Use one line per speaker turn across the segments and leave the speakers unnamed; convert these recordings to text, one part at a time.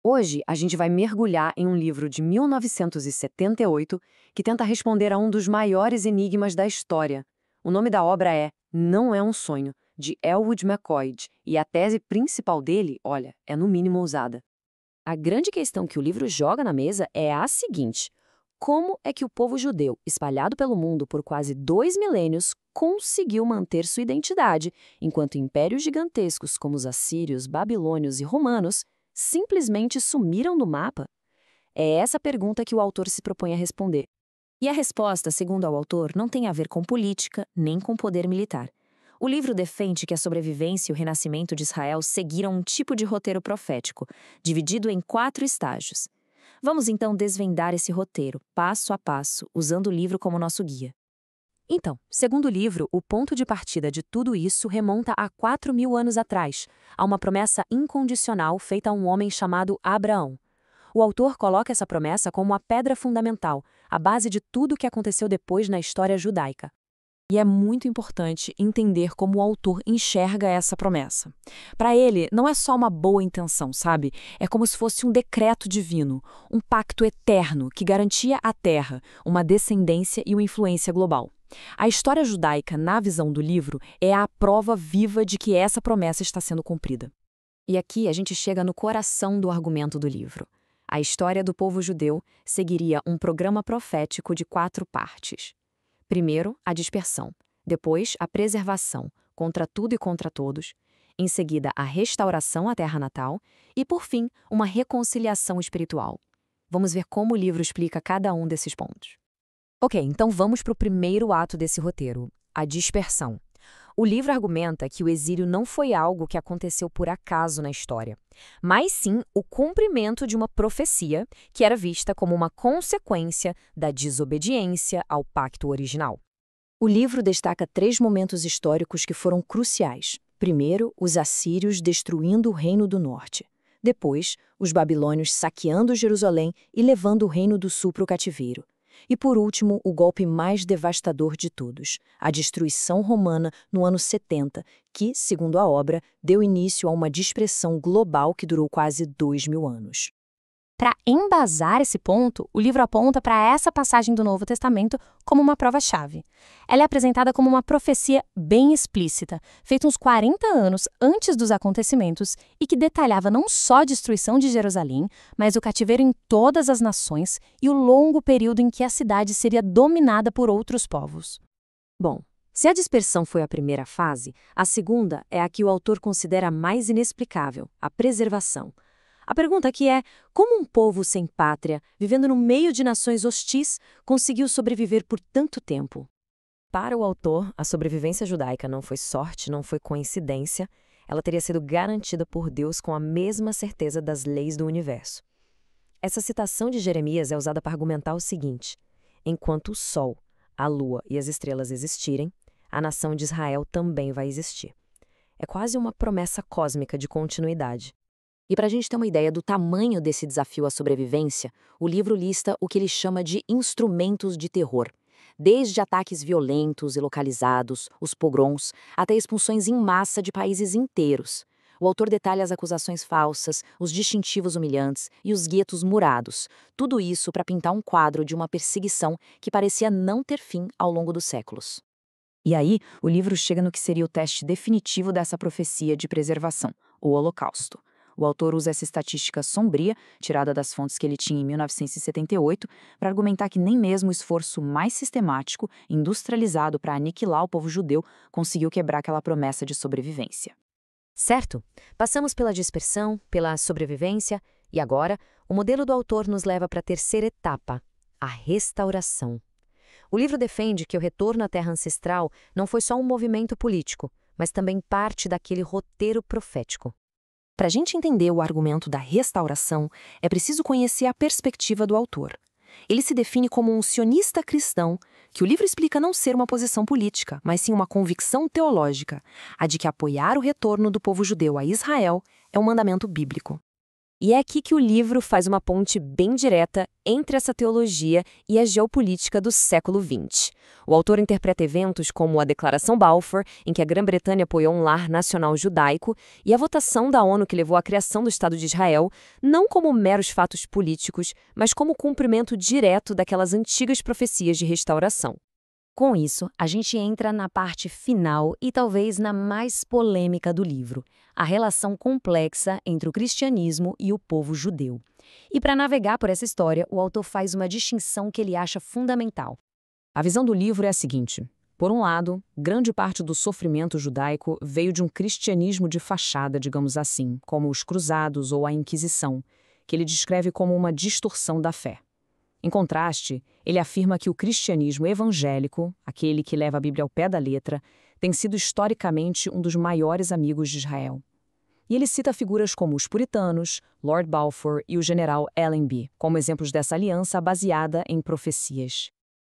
Hoje, a gente vai mergulhar em um livro de 1978 que tenta responder a um dos maiores enigmas da história. O nome da obra é Não é um Sonho, de Elwood McCoy, e a tese principal dele, olha, é no mínimo ousada.
A grande questão que o livro joga na mesa é a seguinte: como é que o povo judeu, espalhado pelo mundo por quase 2 milênios, conseguiu manter sua identidade, enquanto impérios gigantescos como os assírios, babilônios e romanos simplesmente sumiram do mapa? É essa pergunta que o autor se propõe a responder. E a resposta, segundo o autor, não tem a ver com política nem com poder militar. O livro defende que a sobrevivência e o renascimento de Israel seguiram um tipo de roteiro profético, dividido em 4 estágios. Vamos então desvendar esse roteiro, passo a passo, usando o livro como nosso guia.
Então, segundo o livro, o ponto de partida de tudo isso remonta a 4.000 anos atrás, a uma promessa incondicional feita a um homem chamado Abraão. O autor coloca essa promessa como a pedra fundamental, a base de tudo o que aconteceu depois na história judaica.
E é muito importante entender como o autor enxerga essa promessa. Para ele, não é só uma boa intenção, sabe? É como se fosse um decreto divino, um pacto eterno que garantia à Terra uma descendência e uma influência global. A história judaica, na visão do livro, é a prova viva de que essa promessa está sendo cumprida.
E aqui a gente chega no coração do argumento do livro. A história do povo judeu seguiria um programa profético de 4 partes. Primeiro, a dispersão. Depois, a preservação, contra tudo e contra todos. Em seguida, a restauração à terra natal. E, por fim, uma reconciliação espiritual. Vamos ver como o livro explica cada um desses pontos.
Ok, então vamos para o primeiro ato desse roteiro, a dispersão. O livro argumenta que o exílio não foi algo que aconteceu por acaso na história, mas sim o cumprimento de uma profecia que era vista como uma consequência da desobediência ao pacto original. O livro destaca 3 momentos históricos que foram cruciais. Primeiro, os assírios destruindo o Reino do Norte. Depois, os babilônios saqueando Jerusalém e levando o Reino do Sul para o cativeiro. E, por último, o golpe mais devastador de todos, a destruição romana no ano 70, que, segundo a obra, deu início a uma dispersão global que durou quase 2.000 anos.
Para embasar esse ponto, o livro aponta para essa passagem do Novo Testamento como uma prova-chave. Ela é apresentada como uma profecia bem explícita, feita uns 40 anos antes dos acontecimentos e que detalhava não só a destruição de Jerusalém, mas o cativeiro em todas as nações e o longo período em que a cidade seria dominada por outros povos.
Bom, se a dispersão foi a primeira fase, a segunda é a que o autor considera mais inexplicável, a preservação. A pergunta aqui é: como um povo sem pátria, vivendo no meio de nações hostis, conseguiu sobreviver por tanto tempo?
Para o autor, a sobrevivência judaica não foi sorte, não foi coincidência, ela teria sido garantida por Deus com a mesma certeza das leis do universo. Essa citação de Jeremias é usada para argumentar o seguinte: enquanto o sol, a lua e as estrelas existirem, a nação de Israel também vai existir. É quase uma promessa cósmica de continuidade. E para a gente ter uma ideia do tamanho desse desafio à sobrevivência, o livro lista o que ele chama de instrumentos de terror. Desde ataques violentos e localizados, os pogroms, até expulsões em massa de países inteiros. O autor detalha as acusações falsas, os distintivos humilhantes e os guetos murados. Tudo isso para pintar um quadro de uma perseguição que parecia não ter fim ao longo dos séculos. E aí, o livro chega no que seria o teste definitivo dessa profecia de preservação, o Holocausto. O autor usa essa estatística sombria, tirada das fontes que ele tinha em 1978, para argumentar que nem mesmo o esforço mais sistemático, industrializado para aniquilar o povo judeu, conseguiu quebrar aquela promessa de sobrevivência.
Certo, passamos pela dispersão, pela sobrevivência, e agora o modelo do autor nos leva para a terceira etapa, a restauração. O livro defende que o retorno à terra ancestral não foi só um movimento político, mas também parte daquele roteiro profético.
Para a gente entender o argumento da restauração, é preciso conhecer a perspectiva do autor. Ele se define como um sionista cristão, que o livro explica não ser uma posição política, mas sim uma convicção teológica, a de que apoiar o retorno do povo judeu a Israel é um mandamento bíblico. E é aqui que o livro faz uma ponte bem direta entre essa teologia e a geopolítica do século XX. O autor interpreta eventos como a Declaração Balfour, em que a Grã-Bretanha apoiou um lar nacional judaico, e a votação da ONU que levou à criação do Estado de Israel, não como meros fatos políticos, mas como cumprimento direto daquelas antigas profecias de restauração.
Com isso, a gente entra na parte final e talvez na mais polêmica do livro, a relação complexa entre o cristianismo e o povo judeu. E para navegar por essa história, o autor faz uma distinção que ele acha fundamental.
A visão do livro é a seguinte: por um lado, grande parte do sofrimento judaico veio de um cristianismo de fachada, digamos assim, como os Cruzados ou a Inquisição, que ele descreve como uma distorção da fé. Em contraste, ele afirma que o cristianismo evangélico, aquele que leva a Bíblia ao pé da letra, tem sido historicamente um dos maiores amigos de Israel. E ele cita figuras como os puritanos, Lord Balfour e o general Allenby, como exemplos dessa aliança baseada em profecias.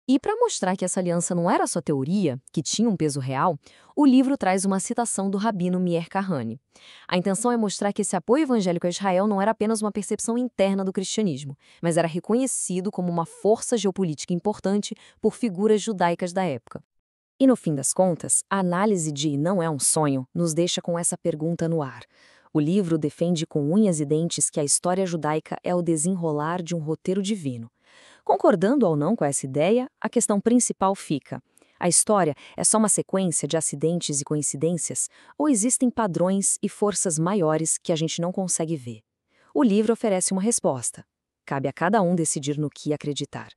E para mostrar que essa aliança não era só teoria, que tinha um peso real, o livro traz uma citação do rabino Meir Kahane. A intenção é mostrar que esse apoio evangélico a Israel não era apenas uma percepção interna do cristianismo, mas era reconhecido como uma força geopolítica importante por figuras judaicas da época. E no fim das contas, a análise de Não é um sonho nos deixa com essa pergunta no ar. O livro defende com unhas e dentes que a história judaica é o desenrolar de um roteiro divino. Concordando ou não com essa ideia, a questão principal fica: a história é só uma sequência de acidentes e coincidências, ou existem padrões e forças maiores que a gente não consegue ver? O livro oferece uma resposta. Cabe a cada um decidir no que acreditar.